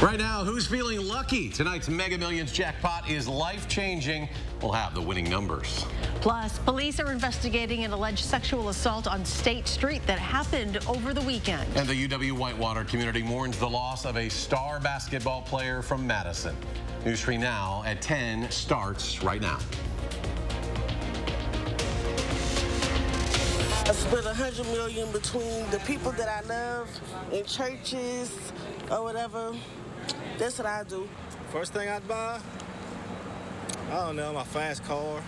Right now, who's feeling lucky? Tonight's Mega Millions jackpot is life-changing. We'll have the winning numbers. Plus, police are investigating an alleged sexual assault on State Street that happened over the weekend. And the UW-Whitewater community mourns the loss of a star basketball player from Madison. News 3 Now at 10 starts right now. I spent $100 million between the people that I love in churches or whatever. That's what I do. First thing I'd buy, I don't know, my fast car,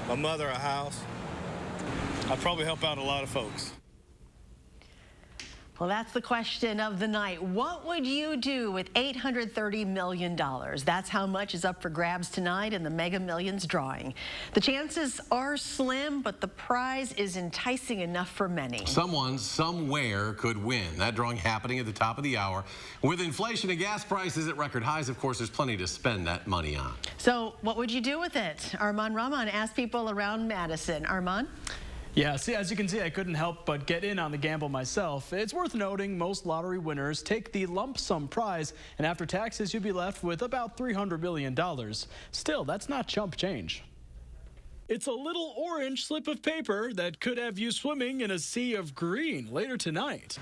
my mother a house. I'd probably help out a lot of folks. Well, that's the question of the night. What would you do with $830 million? That's how much is up for grabs tonight in the Mega Millions drawing. The chances are slim, but the prize is enticing enough for many. Someone, somewhere could win. That drawing happening at the top of the hour. With inflation and gas prices at record highs, of course, there's plenty to spend that money on. So what would you do with it? Armand Rahman asked people around Madison. Armand? Yeah, see, as you can see, I couldn't help but get in on the gamble myself. It's worth noting most lottery winners take the lump sum prize, and after taxes, you'd be left with about $300 million. Still, that's not chump change. It's a little orange slip of paper that could have you swimming in a sea of green later tonight.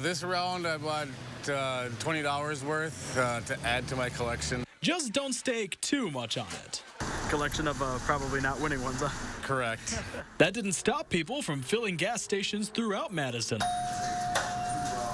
This round I bought $20 worth to add to my collection. Just don't stake too much on it. Collection of probably not winning ones, huh? Correct. That didn't stop people from filling gas stations throughout Madison,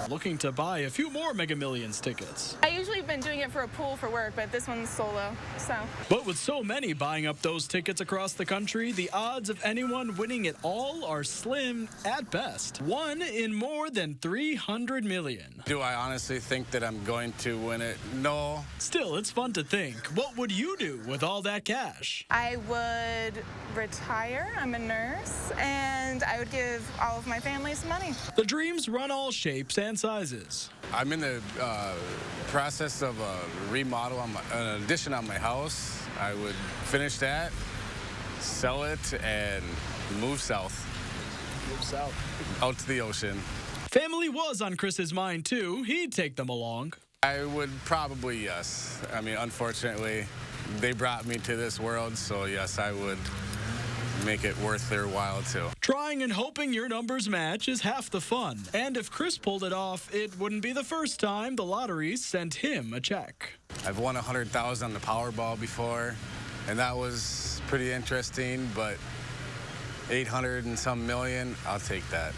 looking to buy a few more Mega Millions tickets. I usually been doing it for a pool for work, but this one's solo, so. But with so many buying up those tickets across the country, the odds of anyone winning it all are slim at best. One in more than 300 million. Do I honestly think that I'm going to win it? No. Still, it's fun to think. What would you do with all that cash? I would retire, I'm a nurse, and I would give all of my family some money. The dreams run all shapes and sizes. I'm in the process of a remodel, an addition on my house. I would finish that, sell it, and move south. Move south. Out to the ocean. Family was on Chris's mind, too. He'd take them along. I would probably, yes. I mean, unfortunately, they brought me to this world, so yes, I would make it worth their while, too. Trying and hoping your numbers match is half the fun. And if Chris pulled it off, it wouldn't be the first time the lottery sent him a check. I've won $100,000 on the Powerball before, and that was pretty interesting, but 800 and some million, I'll take that.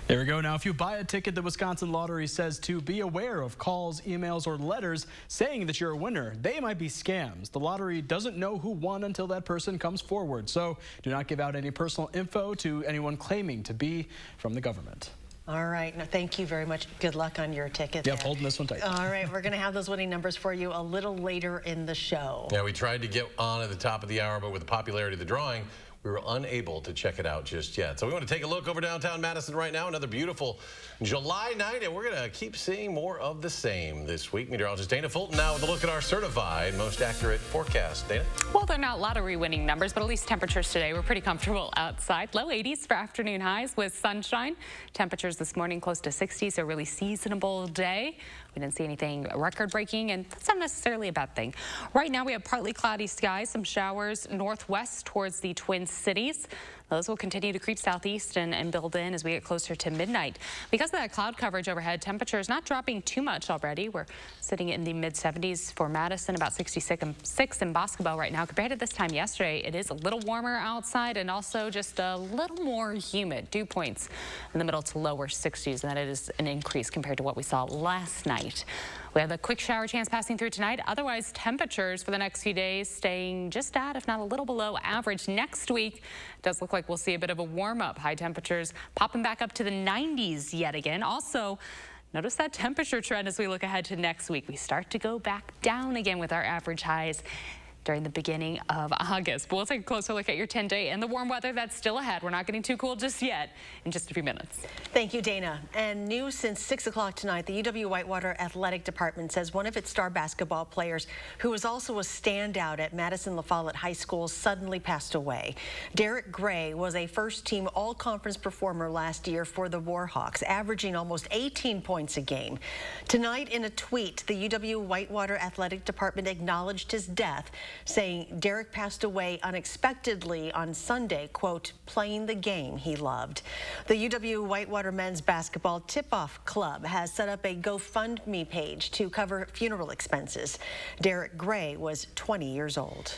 There we go. Now, if you buy a ticket, the Wisconsin Lottery says to be aware of calls, emails, or letters saying that you're a winner. They might be scams. The lottery doesn't know who won until that person comes forward. So do not give out any personal info to anyone claiming to be from the government. All right. Now, thank you very much. Good luck on your ticket. Yep, holding this one tight. All right. We're going to have those winning numbers for you a little later in the show. Yeah, we tried to get on at the top of the hour, but with the popularity of the drawing, we were unable to check it out just yet. So we want to take a look over downtown Madison right now. Another beautiful July night, and we're going to keep seeing more of the same this week. Meteorologist Dana Fulton now with a look at our certified most accurate forecast. Dana? Well, they're not lottery-winning numbers, but at least temperatures today were pretty comfortable outside. Low 80s for afternoon highs with sunshine. Temperatures this morning close to 60, so a really seasonable day. We didn't see anything record-breaking, and that's not necessarily a bad thing. Right now, we have partly cloudy skies, some showers northwest towards the Twin Cities. Those will continue to creep southeast and build in as we get closer to midnight. Because of that cloud coverage overhead, temperatures not dropping too much already. We're sitting in the mid-70s for Madison, about 66 in Boscobel right now. Compared to this time yesterday, it is a little warmer outside and also just a little more humid. Dew points in the middle to lower 60s, and that is an increase compared to what we saw last night. We have a quick shower chance passing through tonight. Otherwise, temperatures for the next few days staying just at, if not a little below average. Next week, it does look like we'll see a bit of a warm-up. High temperatures popping back up to the 90s yet again. Also, notice that temperature trend as we look ahead to next week. We start to go back down again with our average highs during the beginning of August. But we'll take a closer look at your 10-day and the warm weather that's still ahead. We're not getting too cold just yet in just a few minutes. Thank you, Dana. And new since 6 o'clock tonight, the UW-Whitewater Athletic Department says one of its star basketball players, who was also a standout at Madison La Follette High School, suddenly passed away. Derek Gray was a first-team all-conference performer last year for the Warhawks, averaging almost 18 points a game. Tonight, in a tweet, the UW-Whitewater Athletic Department acknowledged his death, saying Derek passed away unexpectedly on Sunday, quote, playing the game he loved. The UW-Whitewater Men's Basketball Tip-Off Club has set up a GoFundMe page to cover funeral expenses. Derek Gray was 20 years old.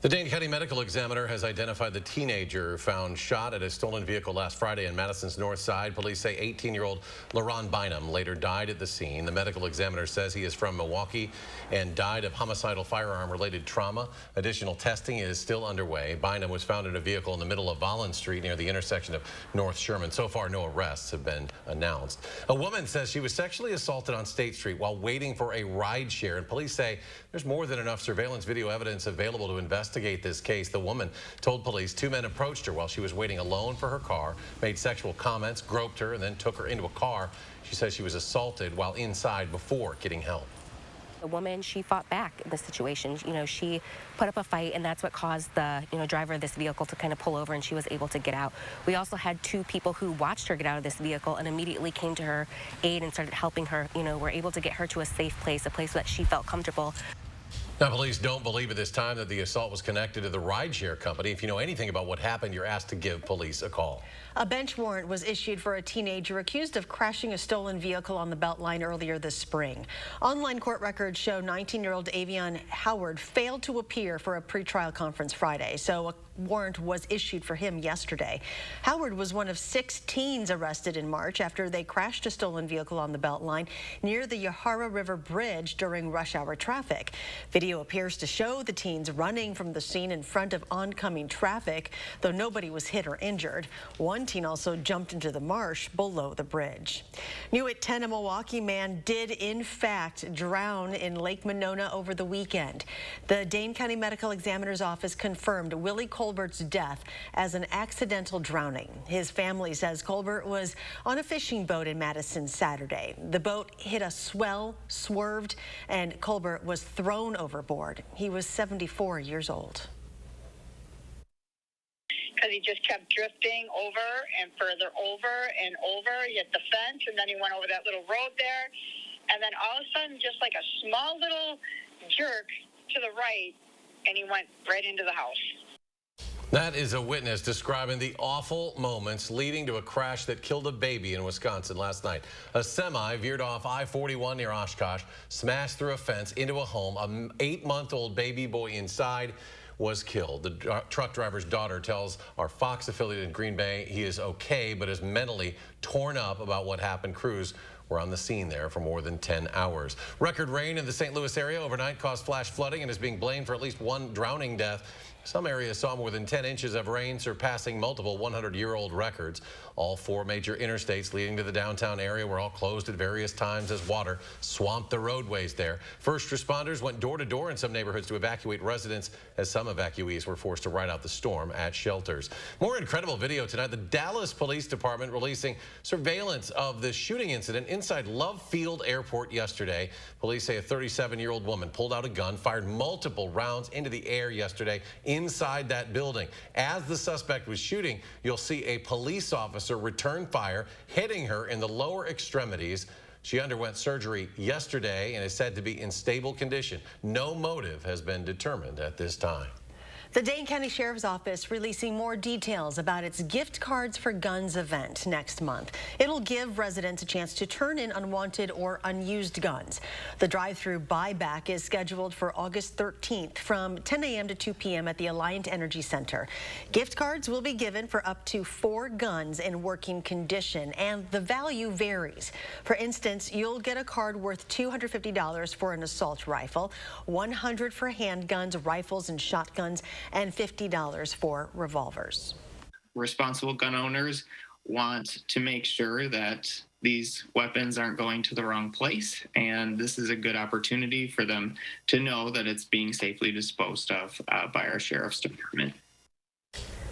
The Dane County Medical Examiner has identified the teenager found shot at a stolen vehicle last Friday in Madison's north side. Police say 18-year-old LaRon Bynum later died at the scene. The medical examiner says he is from Milwaukee and died of homicidal firearm-related trauma. Additional testing is still underway. Bynum was found in a vehicle in the middle of Volland Street near the intersection of North Sherman. So far, no arrests have been announced. A woman says she was sexually assaulted on State Street while waiting for a ride share, and police say there's more than enough surveillance video evidence available to investigate this case. The woman told police 2 men approached her while she was waiting alone for her car, made sexual comments, groped her, and then took her into a car. She says she was assaulted while inside before getting help. The woman, she fought back in the situation. You know, she put up a fight, and that's what caused the, driver of this vehicle to kind of pull over, and she was able to get out. We also had 2 people who watched her get out of this vehicle and immediately came to her aid and started helping her. Were able to get her to a safe place, a place that she felt comfortable. Now, police don't believe at this time that the assault was connected to the rideshare company. If you know anything about what happened, you're asked to give police a call. A bench warrant was issued for a teenager accused of crashing a stolen vehicle on the Beltline earlier this spring. Online court records show 19-year-old Avion Howard failed to appear for a pretrial conference Friday, so a warrant was issued for him yesterday. Howard was one of 6 teens arrested in March after they crashed a stolen vehicle on the Beltline near the Yahara River Bridge during rush hour traffic. Video appears to show the teens running from the scene in front of oncoming traffic, though nobody was hit or injured. One teen also jumped into the marsh below the bridge. New at 10, a Milwaukee man did in fact drown in Lake Monona over the weekend. The Dane County Medical Examiner's Office confirmed Willie Colbert's death as an accidental drowning. His family says Colbert was on a fishing boat in Madison Saturday. The boat hit a swell, swerved, and Colbert was thrown overboard. He was 74 years old. Because he just kept drifting over and further over and over. He hit the fence, and then he went over that little road there. And then all of a sudden, just like a small little jerk to the right, and he went right into the house. That is a witness describing the awful moments leading to a crash that killed a baby in Wisconsin last night. A semi veered off I-41 near Oshkosh, smashed through a fence into a home. An 8-month-old baby boy inside was killed. The truck driver's daughter tells our Fox affiliate in Green Bay he is okay, but is mentally torn up about what happened. Crews were on the scene there for more than 10 hours. Record rain in the St. Louis area overnight caused flash flooding and is being blamed for at least 1 drowning death. Some areas saw more than 10 inches of rain, surpassing multiple 100-year-old records. All 4 major interstates leading to the downtown area were all closed at various times as water swamped the roadways there. First responders went door to door in some neighborhoods to evacuate residents, as some evacuees were forced to ride out the storm at shelters. More incredible video tonight. The Dallas Police Department releasing surveillance of the shooting incident inside Love Field Airport yesterday. Police say a 37-year-old woman pulled out a gun, fired multiple rounds into the air yesterday inside that building. As the suspect was shooting, you'll see a police officer return fire, hitting her in the lower extremities. She underwent surgery yesterday and is said to be in stable condition. No motive has been determined at this time. The Dane County Sheriff's Office releasing more details about its Gift Cards for Guns event next month. It'll give residents a chance to turn in unwanted or unused guns. The drive-through buyback is scheduled for August 13th from 10 a.m. to 2 p.m. at the Alliant Energy Center. Gift cards will be given for up to 4 guns in working condition, and the value varies. For instance, you'll get a card worth $250 for an assault rifle, $100 for handguns, rifles, and shotguns, and $50 for revolvers. Responsible gun owners want to make sure that these weapons aren't going to the wrong place, and this is a good opportunity for them to know that it's being safely disposed of by our Sheriff's Department.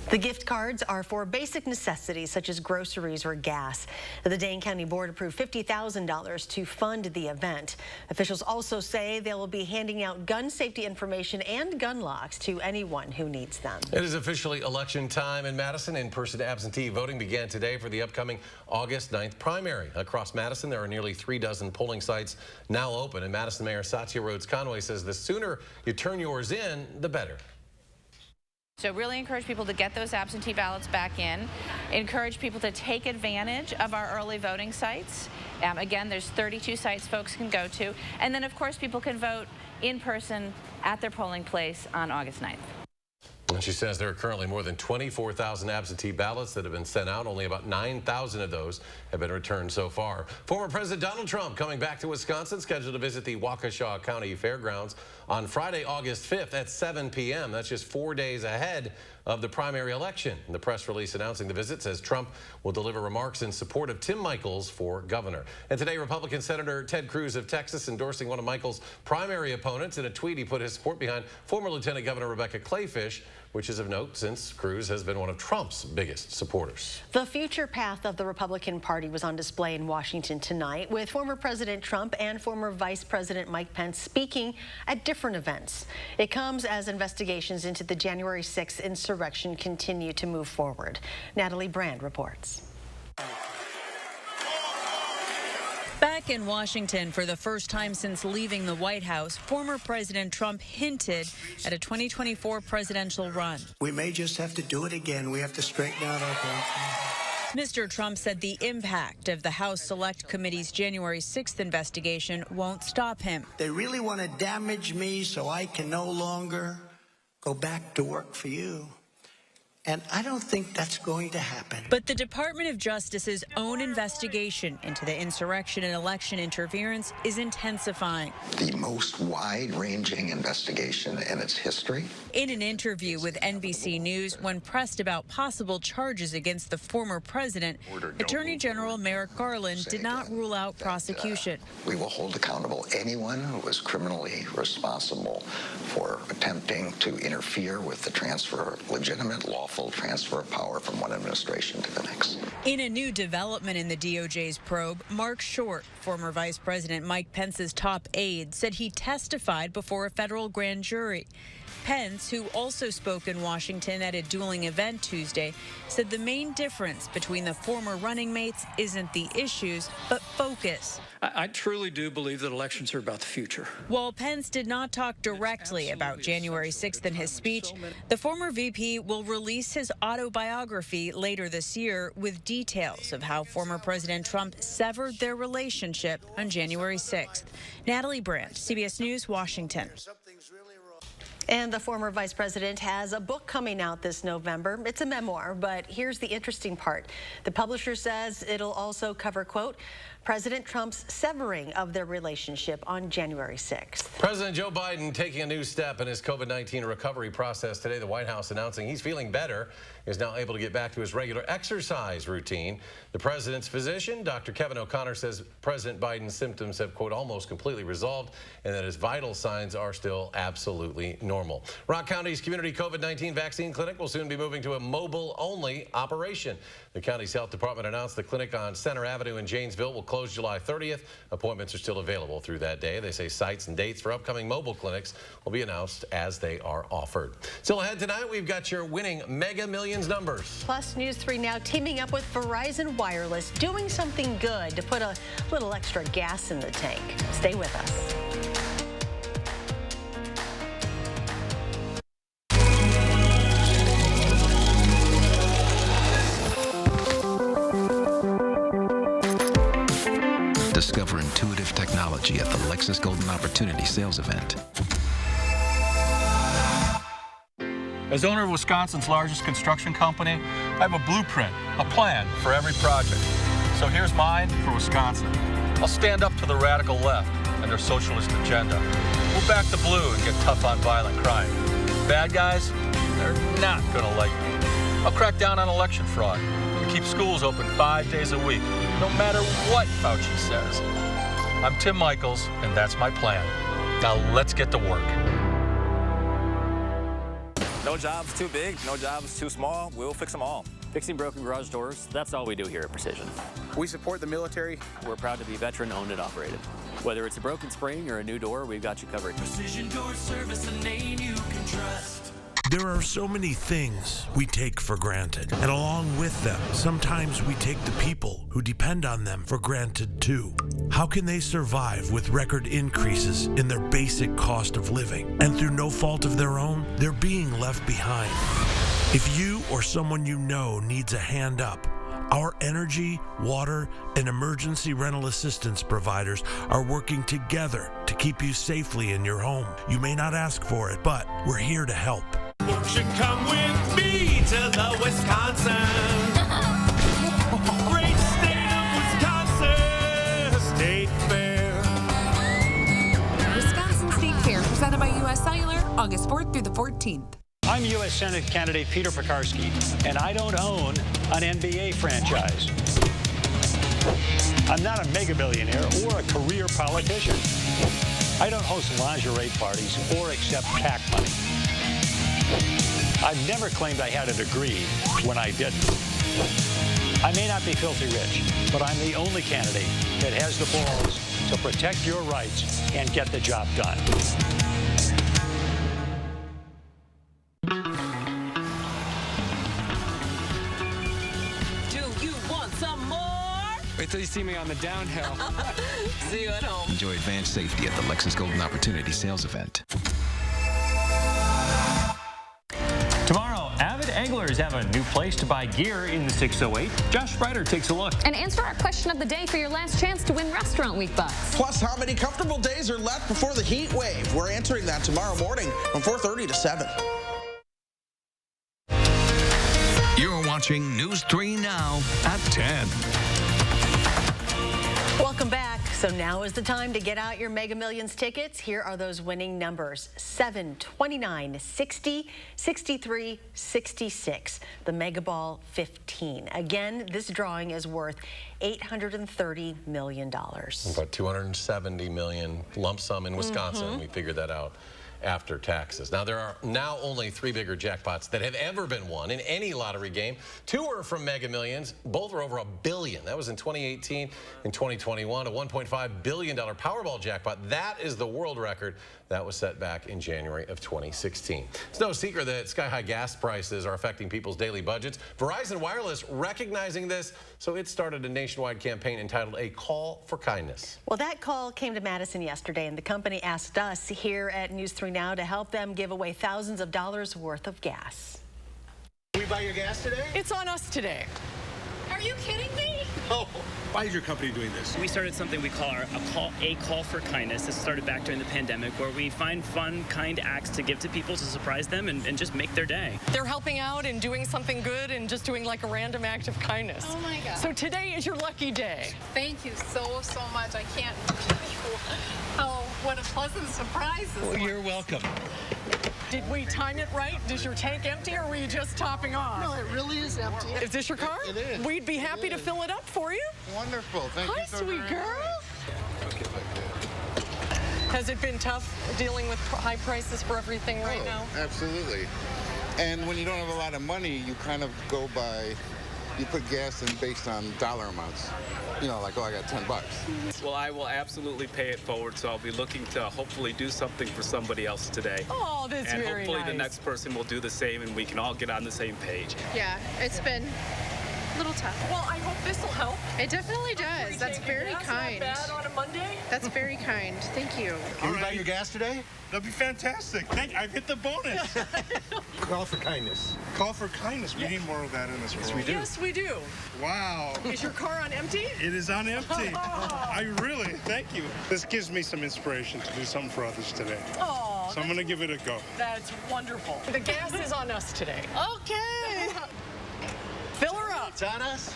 The gift cards are for basic necessities such as groceries or gas. The Dane County Board approved $50,000 to fund the event. Officials also say they will be handing out gun safety information and gun locks to anyone who needs them. It is officially election time in Madison. In-person absentee voting began today for the upcoming August 9th primary. Across Madison, there are nearly 3 dozen polling sites now open, and Madison Mayor Satya Rhodes Conway says the sooner you turn yours in, the better. So really encourage people to get those absentee ballots back in, encourage people to take advantage of our early voting sites. Again, there's 32 sites folks can go to. And then, of course, people can vote in person at their polling place on August 9th. And she says there are currently more than 24,000 absentee ballots that have been sent out. Only about 9,000 of those have been returned so far. Former President Donald Trump coming back to Wisconsin, scheduled to visit the Waukesha County Fairgrounds on Friday, August 5th at 7 p.m. That's just 4 days ahead of the primary election. The press release announcing the visit says Trump will deliver remarks in support of Tim Michels for governor. And today, Republican Senator Ted Cruz of Texas endorsing one of Michels' primary opponents. In a tweet, he put his support behind former Lieutenant Governor Rebecca Clayfish, which is of note since Cruz has been one of Trump's biggest supporters. The future path of the Republican Party was on display in Washington tonight, with former President Trump and former Vice President Mike Pence speaking at different events. It comes as investigations into the January 6th insurrection continue to move forward. Natalie Brand reports. Back in Washington for the first time since leaving the White House, former President Trump hinted at a 2024 presidential run. We may just have to do it again. We have to straighten out our country. Mr. Trump said the impact of the House Select Committee's January 6th investigation won't stop him. They really want to damage me so I can no longer go back to work for you. And I don't think that's going to happen. But the Department of Justice's own investigation into the insurrection and election interference is intensifying. The most wide-ranging investigation in its history. In an interview with NBC News, when pressed about possible charges against the former president, Attorney General Merrick Garland did not rule out prosecution. We will hold accountable anyone who was criminally responsible for attempting to interfere with the legitimate lawful transfer of power from one administration to the next. In a new development in the DOJ's probe, Mark Short, former Vice President Mike Pence's top aide, said he testified before a federal grand jury. Pence, who also spoke in Washington at a dueling event Tuesday, said the main difference between the former running mates isn't the issues, but focus. I truly do believe that elections are about the future. While Pence did not talk directly about January 6th in his speech, the former VP will release his autobiography later this year with details of how former President Trump severed their relationship on January 6th. Natalie Brandt, CBS News, Washington. And the former vice president has a book coming out this November. It's a memoir, but here's the interesting part. The publisher says it'll also cover, quote, President Trump's severing of their relationship on January 6th. President Joe Biden taking a new step in his COVID-19 recovery process today. The White House announcing he's feeling better, is now able to get back to his regular exercise routine. The president's physician, Dr. Kevin O'Connor, says President Biden's symptoms have, quote, almost completely resolved and that his vital signs are still absolutely normal. Rock County's community COVID-19 vaccine clinic will soon be moving to a mobile-only operation. The county's health department announced the clinic on Center Avenue in Janesville will close July 30th. Appointments are still available through that day. They say sites and dates for upcoming mobile clinics will be announced as they are offered. Still ahead tonight, we've got your winning Mega Millions numbers. Plus, News 3 now teaming up with Verizon Wireless, doing something good to put a little extra gas in the tank. Stay with us. Discover intuitive technology at the Lexus Golden Opportunity Sales Event. As owner of Wisconsin's largest construction company, I have a blueprint, a plan for every project. So here's mine for Wisconsin. I'll stand up to the radical left and their socialist agenda. We'll back the blue and get tough on violent crime. Bad guys, they're not gonna like me. I'll crack down on election fraud and keep schools open 5 days a week, no matter what Fauci says. I'm Tim Michaels, and that's my plan. Now let's get to work. No job's too big, no job's too small. We'll fix them all. Fixing broken garage doors, that's all we do here at Precision. We support the military. We're proud to be veteran-owned and operated. Whether it's a broken spring or a new door, we've got you covered. Precision Door Service, a name you can trust. There are so many things we take for granted, and along with them, sometimes we take the people who depend on them for granted too. How can they survive with record increases in their basic cost of living? And through no fault of their own, they're being left behind. If you or someone you know needs a hand up, our energy, water, and emergency rental assistance providers are working together to keep you safely in your home. You may not ask for it, but we're here to help. Won't you come with me to the Wisconsin? Great state of Wisconsin State Fair. Wisconsin State Fair, presented by U.S. Cellular, August 4th through the 14th. I'm U.S. Senate candidate Peter Pekarsky, and I don't own an NBA franchise. I'm not a mega billionaire or a career politician. I don't host lingerie parties or accept PAC money. I've never claimed I had a degree when I didn't. I may not be filthy rich, but I'm the only candidate that has the balls to protect your rights and get the job done. Wait till you see me on the downhill. See you at home. Enjoy advanced safety at the Lexus Golden Opportunity Sales Event. Tomorrow, avid anglers have a new place to buy gear in the 608. Josh Sprider takes a look. And answer our question of the day for your last chance to win Restaurant Week bucks. Plus, how many comfortable days are left before the heat wave? We're answering that tomorrow morning from 4:30 to 7. You're watching News 3 Now at 10. Welcome back. So now is the time to get out your Mega Millions tickets. Here are those winning numbers: 7, 29, 60, 63, 66. The Mega Ball 15. Again, this drawing is worth $830 million. About $270 million lump sum in Wisconsin. We figured that out after taxes. Now, there are now only 3 bigger jackpots that have ever been won in any lottery game. 2 are from Mega Millions. Both are over $1 billion. That was in 2018. In 2021, a $1.5 billion Powerball jackpot. That is the world record. That was set back in January of 2016. It's no secret that sky-high gas prices are affecting people's daily budgets. Verizon Wireless recognizing this, so it started a nationwide campaign entitled A Call for Kindness. Well, that call came to Madison yesterday, and the company asked us here at News 3 Now to help them give away thousands of dollars worth of gas. We buy your gas today? It's on us today. Are you kidding me? Oh, why is your company doing this? We started something we call a call for kindness. This started back during the pandemic, where we find fun, kind acts to give to people to surprise them and just make their day. They're helping out and doing something good and just doing like a random act of kindness. Oh my God. So today is your lucky day. Thank you so much. I can't tell you what a pleasant surprise this was. You're welcome. Did we time it right? Does your tank empty or were you just topping off? No, it really is empty. Is this your car? It is. We'd be happy to fill it up for you. Wonderful. Thank you so sweet very girl. much. Okay, like that. Has it been tough dealing with high prices for everything right now? Absolutely. And when you don't have a lot of money, you kind of go by, you put gas in based on dollar amounts. You know, like, oh, I got $10. Well, I will absolutely pay it forward, so I'll be looking to hopefully do something for somebody else today. Oh, that's and very hopefully nice. the next person will do the same, and we can all get on the same page. Yeah, it's been a little tough. Well, I hope this will help. It definitely does. That's very kind. Not bad on a Monday. That's very kind. Thank you. Can we buy your gas today? That'd be fantastic. I've hit the bonus. Call for kindness. Call for kindness. We need more of that in this world. we do. Yes, we do. Wow. Is your car on empty? It is on empty. Thank you. This gives me some inspiration to do something for others today. Oh, so I'm going to give it a go. That's wonderful. The gas is on us today. Okay. Fill her up. It's on us.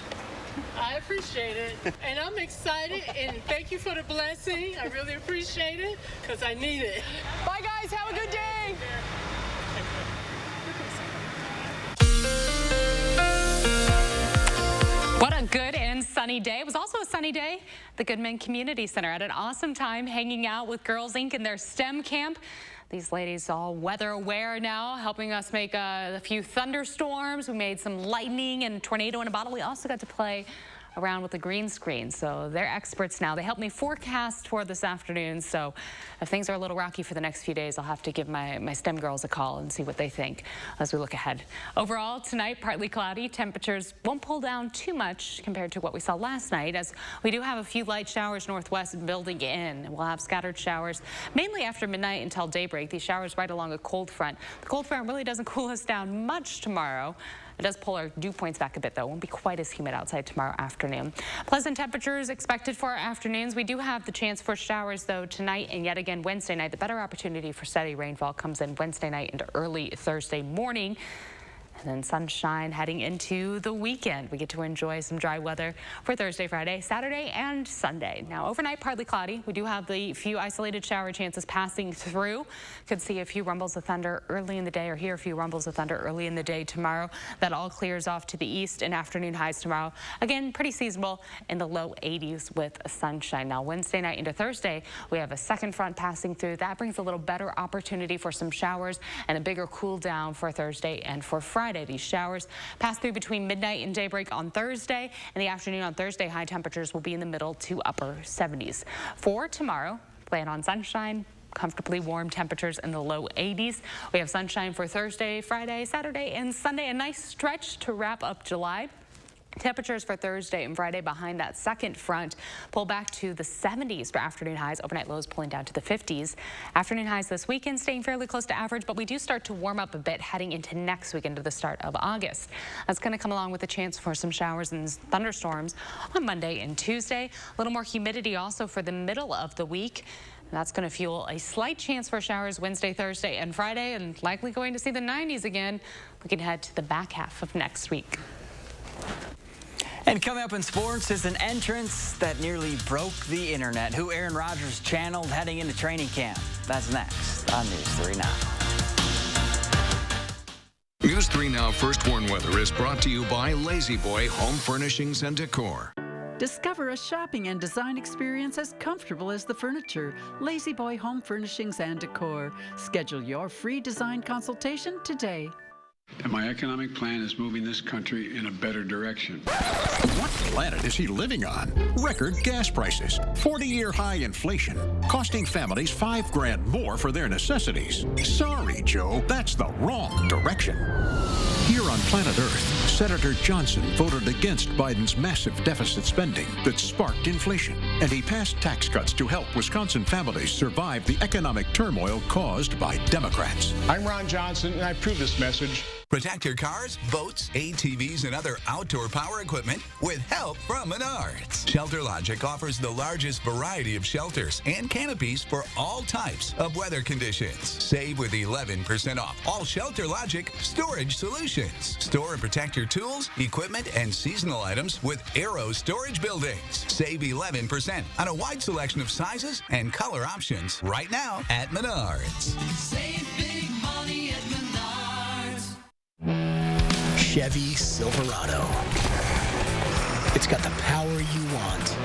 I appreciate it. And I'm excited, and thank you for the blessing. I really appreciate it, because I need it. Bye, guys. Have a good day. A good and sunny day. It was also a sunny day at the Goodman Community Center. Had an awesome time hanging out with Girls Inc. in their STEM camp. These ladies all weather aware now, helping us make a few thunderstorms. We made some lightning and tornado in a bottle. We also got to play around with the green screen, so they're experts now. They helped me forecast for this afternoon, so if things are a little rocky for the next few days, I'll have to give my STEM girls a call and see what they think as we look ahead. Overall, tonight, partly cloudy. Temperatures won't pull down too much compared to what we saw last night, as we do have a few light showers northwest building in. We'll have scattered showers, mainly after midnight until daybreak. These showers right along a cold front. The cold front really doesn't cool us down much tomorrow. It does pull our dew points back a bit, though. It won't be quite as humid outside tomorrow afternoon. Pleasant temperatures expected for our afternoons. We do have the chance for showers, though, tonight and yet again Wednesday night. The better opportunity for steady rainfall comes in Wednesday night into early Thursday morning. And then sunshine heading into the weekend. We get to enjoy some dry weather for Thursday, Friday, Saturday, and Sunday. Now, overnight, partly cloudy. We do have the few isolated shower chances passing through. Could see a few rumbles of thunder early in the day, or hear a few rumbles of thunder early in the day tomorrow. That all clears off to the east, and afternoon highs tomorrow. Again, pretty seasonable in the low 80s with sunshine. Now, Wednesday night into Thursday, we have a second front passing through. That brings a little better opportunity for some showers and a bigger cool down for Thursday and for Friday. These showers pass through between midnight and daybreak on Thursday. In the afternoon on Thursday, high temperatures will be in the middle to upper 70s. For tomorrow, plan on sunshine, comfortably warm temperatures in the low 80s. We have sunshine for Thursday, Friday, Saturday, and Sunday. A nice stretch to wrap up July. Temperatures for Thursday and Friday behind that second front pull back to the 70s for afternoon highs. Overnight lows pulling down to the 50s. Afternoon highs this weekend staying fairly close to average, but we do start to warm up a bit heading into next week, into the start of August. That's going to come along with a chance for some showers and thunderstorms on Monday and Tuesday. A little more humidity also for the middle of the week. That's going to fuel a slight chance for showers Wednesday, Thursday, and Friday, and likely going to see the 90s again. Looking ahead to the back half of next week. And coming up in sports is an entrance that nearly broke the internet, who Aaron Rodgers channeled heading into training camp. That's next on News 3 Now. News 3 Now First Warn Weather is brought to you by Lazy Boy Home Furnishings and Decor. Discover a shopping and design experience as comfortable as the furniture. Lazy Boy Home Furnishings and Decor. Schedule your free design consultation today. And my economic plan is moving this country in a better direction. What planet is he living on? Record gas prices, 40-year high inflation, costing families $5 grand more for their necessities. Sorry, Joe, that's the wrong direction. Here on planet Earth, Senator Johnson voted against Biden's massive deficit spending that sparked inflation, and he passed tax cuts to help Wisconsin families survive the economic turmoil caused by Democrats. I'm Ron Johnson, and I approve this message. Protect your cars, boats, ATVs, and other outdoor power equipment with help from Menards. Shelter Logic offers the largest variety of shelters and canopies for all types of weather conditions. Save with 11% off all Shelter Logic storage solutions. Store and protect your tools, equipment, and seasonal items with Aero Storage Buildings. Save 11% on a wide selection of sizes and color options right now at Menards. Save big money at Menards. Chevy Silverado. It's got the power you want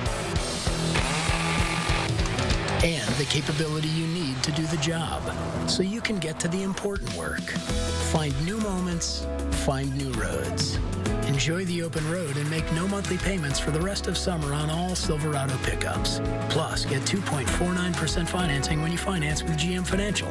and the capability you need to do the job, so you can get to the important work. Find new moments, find new roads. Enjoy the open road and make no monthly payments for the rest of summer on all Silverado pickups. Plus, get 2.49% financing when you finance with GM Financial.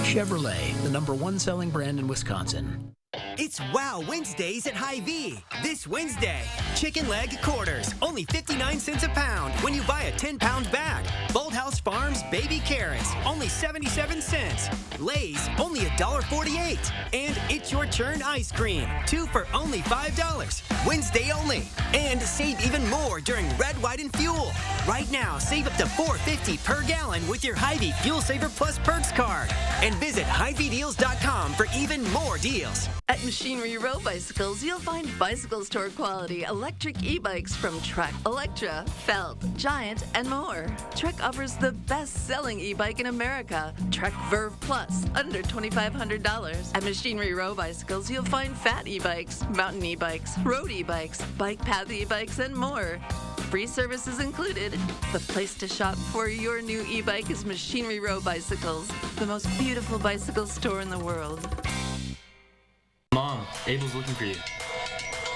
Chevrolet, the #1 selling brand in Wisconsin. It's Wow Wednesdays at Hy-Vee. This Wednesday, chicken leg quarters, only 59 cents a pound when you buy a 10-pound bag. Bolthouse Farms baby carrots, only 77 cents. Lay's, only $1.48. And It's Your Turn ice cream, 2 for only $5. Wednesday only. And save even more during Red, White, and Fuel. Right now, save up to $4.50 per gallon with your Hy-Vee Fuel Saver Plus Perks card. And visit HyVeeDeals.com for even more deals. At Machinery Row Bicycles, you'll find bicycle store quality electric e-bikes from Trek, Electra, Felt, Giant, and more. Trek offers the best-selling e-bike in America, Trek Verve Plus, under $2,500. At Machinery Row Bicycles, you'll find fat e-bikes, mountain e-bikes, road e-bikes, bike path e-bikes, and more. Free services included. The place to shop for your new e-bike is Machinery Row Bicycles, the most beautiful bicycle store in the world. Mom, Abel's looking for you.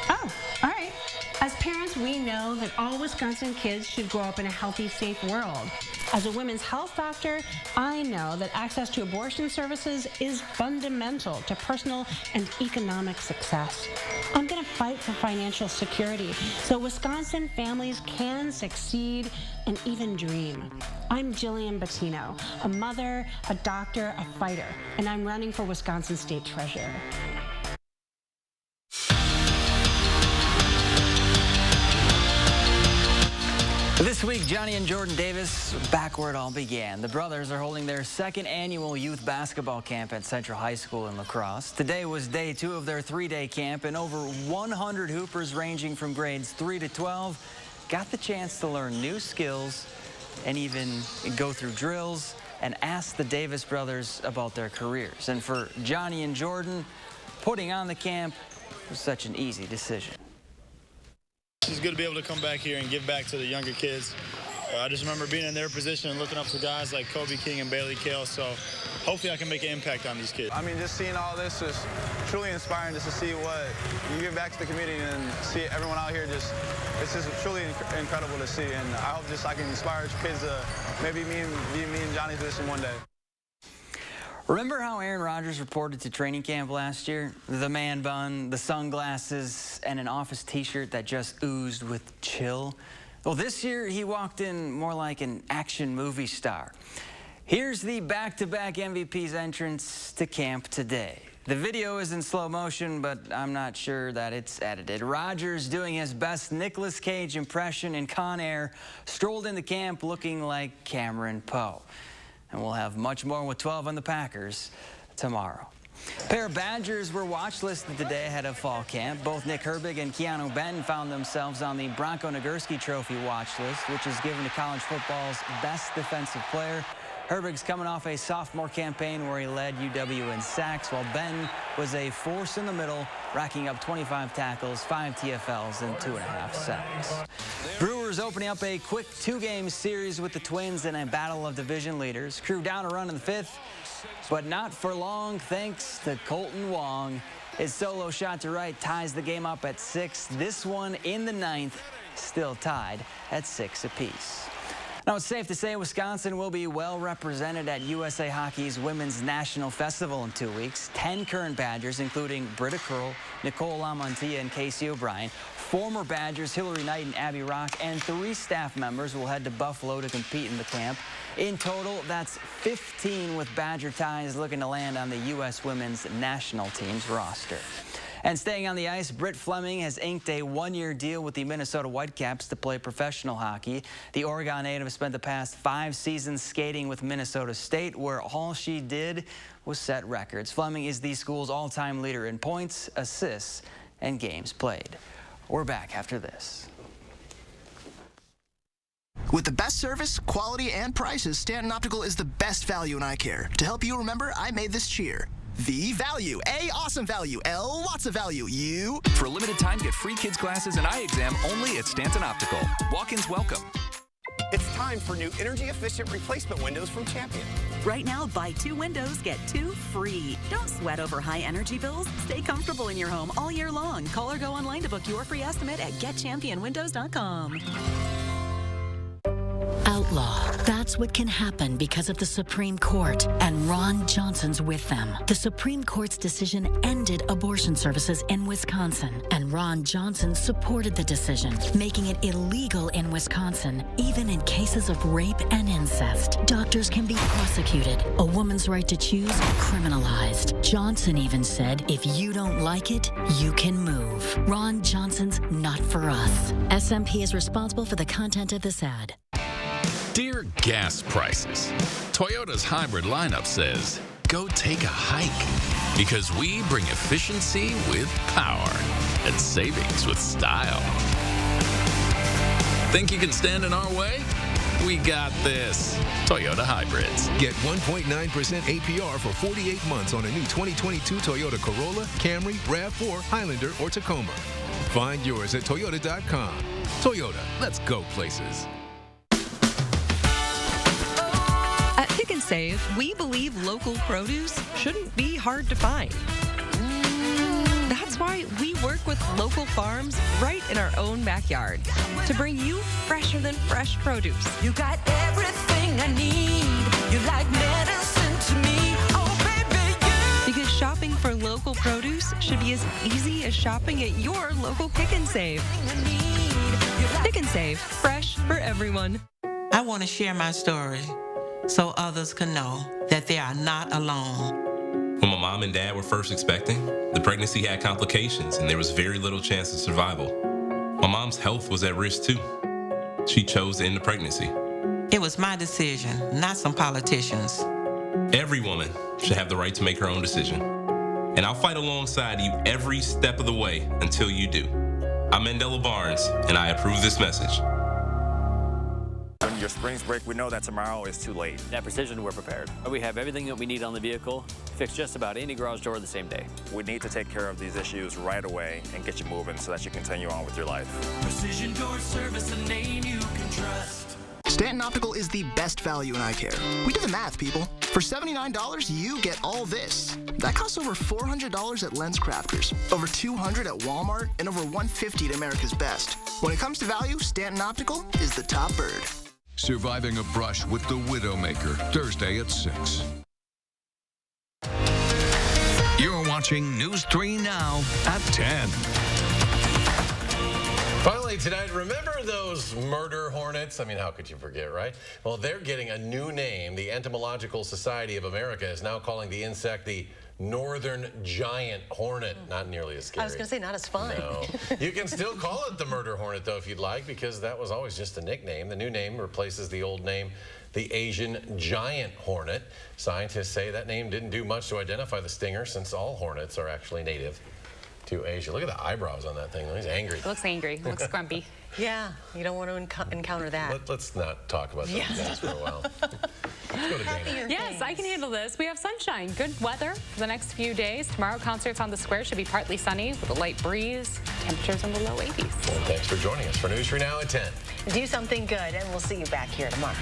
Oh, all right. As parents, we know that all Wisconsin kids should grow up in a healthy, safe world. As a women's health doctor, I know that access to abortion services is fundamental to personal and economic success. I'm going to fight for financial security so Wisconsin families can succeed and even dream. I'm Jillian Bettino, a mother, a doctor, a fighter, and I'm running for Wisconsin State Treasurer. This week, Johnny and Jordan Davis, back where it all began. The brothers are holding their second annual youth basketball camp at Central High School in La Crosse. Today was day 2 of their 3-day camp, and over 100 hoopers ranging from grades 3 to 12 got the chance to learn new skills and even go through drills and ask the Davis brothers about their careers. And for Johnny and Jordan, putting on the camp was such an easy decision. It's good to be able to come back here and give back to the younger kids. I just remember being in their position and looking up to guys like Kobe King and Bailey Kale, so hopefully I can make an impact on these kids. I mean, just seeing all this is truly inspiring, just to see what you give back to the community and see everyone out here. It's just truly incredible to see, and I hope I can inspire kids to maybe be me and Johnny's position one day. Remember how Aaron Rodgers reported to training camp last year? The man bun, the sunglasses, and an office t-shirt that just oozed with chill? Well, this year he walked in more like an action movie star. Here's the back-to-back MVP's entrance to camp today. The video is in slow motion, but I'm not sure that it's edited. Rodgers, doing his best Nicolas Cage impression in Con Air, strolled into camp looking like Cameron Poe. And we'll have much more with 12 on the Packers tomorrow. A pair of Badgers were watch listed today ahead of fall camp. Both Nick Herbig and Keanu Benton found themselves on the Bronco Nagurski Trophy watch list, which is given to college football's best defensive player. Herbig's coming off a sophomore campaign where he led UW in sacks, while Benton was a force in the middle, racking up 25 tackles, 5 TFLs, and 2.5 sacks. Brewers opening up a quick 2-game series with the Twins in a battle of division leaders. Crew down a run in the 5th, but not for long thanks to Colton Wong. His solo shot to right ties the game up at 6. This one in the 9th, still tied at 6 apiece. Now, it's safe to say Wisconsin will be well represented at USA Hockey's Women's National Festival in 2 weeks. 10 current Badgers, including Britta Curl, Nicole Lamontia, and Casey O'Brien. Former Badgers Hillary Knight and Abby Rock, and 3 staff members will head to Buffalo to compete in the camp. In total, that's 15 with Badger ties looking to land on the U.S. Women's National Team's roster. And staying on the ice, Britt Fleming has inked a 1-year deal with the Minnesota Whitecaps to play professional hockey. The Oregon native spent the past 5 seasons skating with Minnesota State, where all she did was set records. Fleming is the school's all-time leader in points, assists, and games played. We're back after this. With the best service, quality, and prices, Stanton Optical is the best value in eye care. To help you remember, I made this cheer. V, value. A, awesome value. L, lots of value. U. For a limited time, get free kids' glasses and eye exam only at Stanton Optical. Walk-ins welcome. It's time for new energy-efficient replacement windows from Champion. Right now, buy 2 windows, get 2 free. Don't sweat over high energy bills. Stay comfortable in your home all year long. Call or go online to book your free estimate at getchampionwindows.com. Outlaw. That's what can happen because of the Supreme Court, and Ron Johnson's with them. The Supreme Court's decision ended abortion services in Wisconsin, and Ron Johnson supported the decision, making it illegal in Wisconsin, even in cases of rape and incest. Doctors can be prosecuted. A woman's right to choose criminalized. Johnson even said, if you don't like it, you can move. Ron Johnson's not for us. SMP is responsible for the content of this ad. Dear gas prices, Toyota's hybrid lineup says, go take a hike. Because we bring efficiency with power and savings with style. Think you can stand in our way? We got this. Toyota Hybrids. Get 1.9% APR for 48 months on a new 2022 Toyota Corolla, Camry, RAV4, Highlander, or Tacoma. Find yours at Toyota.com. Toyota, let's go places. At Pick and Save, we believe local produce shouldn't be hard to find. That's why we work with local farms right in our own backyard to bring you fresher than fresh produce. You got everything I need. You're like medicine to me. Oh, baby, you. Because shopping for local produce should be as easy as shopping at your local Pick and Save. Pick and Save, fresh for everyone. I want to share my story so others can know that they are not alone. When my mom and dad were first expecting, the pregnancy had complications and there was very little chance of survival. My mom's health was at risk too. She chose to end the pregnancy. It was my decision, not some politicians. Every woman should have the right to make her own decision. And I'll fight alongside you every step of the way until you do. I'm Mandela Barnes, and I approve this message. On your Springs break, we know that tomorrow is too late. At Precision, we're prepared. We have everything that we need on the vehicle, fix just about any garage door the same day. We need to take care of these issues right away and get you moving so that you continue on with your life. Precision Door Service, a name you can trust. Stanton Optical is the best value in eye care. We did the math, people. For $79, you get all this. That costs over $400 at LensCrafters, over $200 at Walmart, and over $150 at America's Best. When it comes to value, Stanton Optical is the top bird. Surviving a brush with the Widowmaker, Thursday at 6. You're watching News 3 Now at 10. Finally tonight, remember those murder hornets? I mean, how could you forget, right? Well, they're getting a new name. The Entomological Society of America is now calling the insect the Northern Giant Hornet. Not nearly as scary. I was going to say, not as fun. No. You can still call it the murder hornet, though, if you'd like, because that was always just a nickname. The new name replaces the old name, the Asian giant hornet. Scientists say that name didn't do much to identify the stinger, since all hornets are actually native to Asia. Look at the eyebrows on that thing. He's angry. It looks angry. It looks grumpy. Yeah, you don't want to encounter that. Let's not talk about those things for a while. Let's go to Dana. Yes, I can handle this. We have sunshine, good weather for the next few days. Tomorrow, concerts on the square should be partly sunny with a light breeze. Temperatures in the low 80s. And thanks for joining us for News 3 Now at 10. Do something good, and we'll see you back here tomorrow.